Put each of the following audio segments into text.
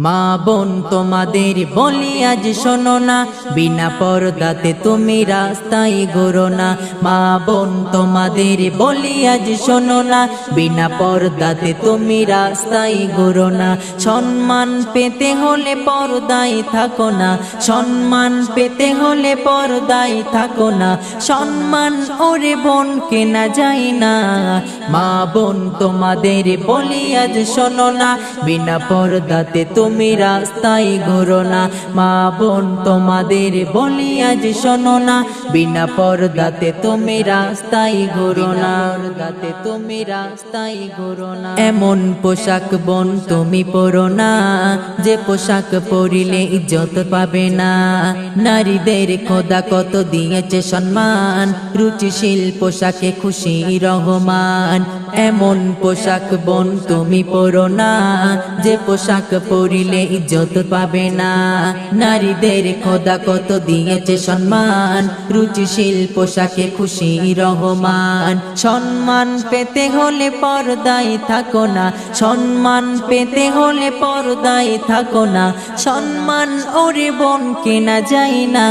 মা বোন তোমাদের বলি আজ শোনো না, বিনা পর্দাতে তুমি রাস্তায় ঘোরো না। মা বোন তোমাদের বলি আজ শোনো না, বিনা পর্দাতে তুমি রাস্তায় ঘোরো না। সম্মান পেতে হলে পর্দায় থাকো না, সম্মান পেতে হলে পর্দায় থাকো না। সম্মান ওরে বোন কেনা যায় না। মা বোন তোমাদের বলি আজ শোনো না, বিনা পর্দাতে তুমি রাস্তায় ঘোরো না। মা বোন তোমাদের বলি আজ শোনো না, বিনা পর্দাতে তুমি রাস্তায় ঘোরো না। পর্দাতে তুমি রাস্তায় ঘোরো না। এমন পোশাক বোন তুমি পরো না, যে পোশাক পরিলে ইজ্জত পাবে না। নারীদের খোদা কত দিয়েছে সম্মান, রুচিশীল পোশাকে খুশি রহমান। এমন পোশাক বোন তুমি পরো না, যে পোশাক পরিলে ইজ্জত পাবে না। নারীদের খোদা কত দিয়েছে সম্মান, রুচিশীল পোশাকে খুশি রহমান। সম্মান পেতে হলে পর্দায় থাকো না, সম্মান পেতে হলে পর্দায় থাকো না। সম্মান ওরে বোন কেনা যায় না।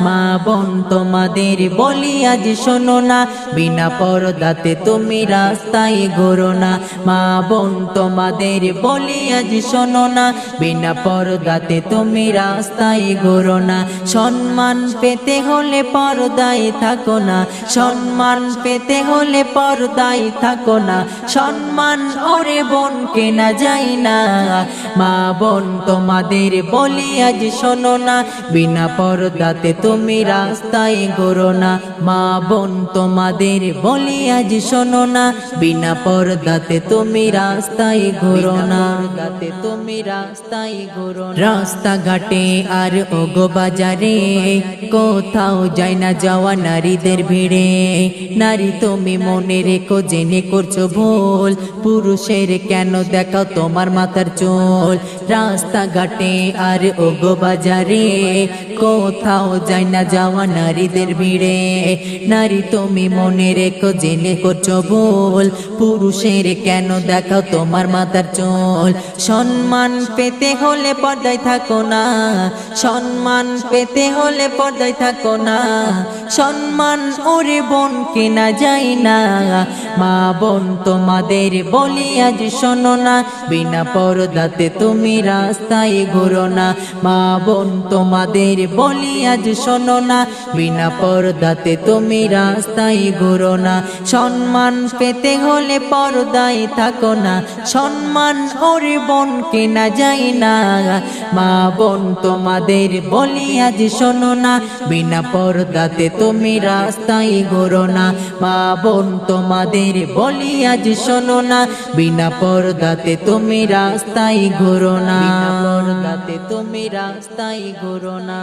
মা বোন তোমাদের বলি আজ শোনো না, বিনা পর্দাতে তুমি রাস্তায় ঘোরো না। মা বোন তোমাদের বলি আজ শোনো না, বিনা পর্দাতে তুমি রাস্তায় ঘোরো না। সম্মান পেতে হলে পর্দায় থাকো না, সম্মান পেতে হলে পর্দায় থাকো না। সম্মান ওরে বোন কেনা যায় না। মা বোন তোমাদের বলি আজ শোনো না, বিনা পর্দাতে তুমি রাস্তায় ঘোরো না। মা বোন তোমাদের বলি আজ শোনো না, বিনা পর্দাতে তুমি রাস্তায় ঘোরো না। তুমি রাস্তায় ঘোরো না। রাস্তাঘাটে আর ওগো বাজারে কোথাও যায় না যাওয়া নারীদের ভিড়ে। নারী তুমি মনে রেখো জেনে করছো ভুল, পুরুষের কেন দেখাও তোমার মাথার চুল। রাস্তাঘাটে আর ওগো বাজারে কোথাও যায় না যাওয়া নারীদের ভিড়ে। নারী তুমি মনে রেখো জেনে করছো ভুল, পুরুষের কেন দেখাও তোমার মাথার চুল। সম্মান পেতে হলে পর্দায় থাকো না, সম্মান পেতে হলে পর্দায় থাকো না। সম্মান ওরে বোন কেনা যায় না। মা বোন তোমাদের বলি আজ শোনো না, বিনা পর্দাতে তুমি রাস্তায় ঘোরো না। মা বোন তোমাদের বলি আজ শোনো না, বিনা পর্দাতে তুমি রাস্তায় ঘোরো না। সম্মান পেতে হলে পর্দায় থাকো না, সম্মান ওরে বোন কেনা যায় না। মা বোন তোমাদের বলি আজ শোনো না, বিনা পর্দাতে তুমি রাস্তায় ঘোরো না। মা বোন তোমাদের বলি আজ শোনো না, বিনা পর্দাতে তুমি রাস্তায় ঘোরো না। বিনা পর্দাতে তুমি রাস্তায় ঘোরো না।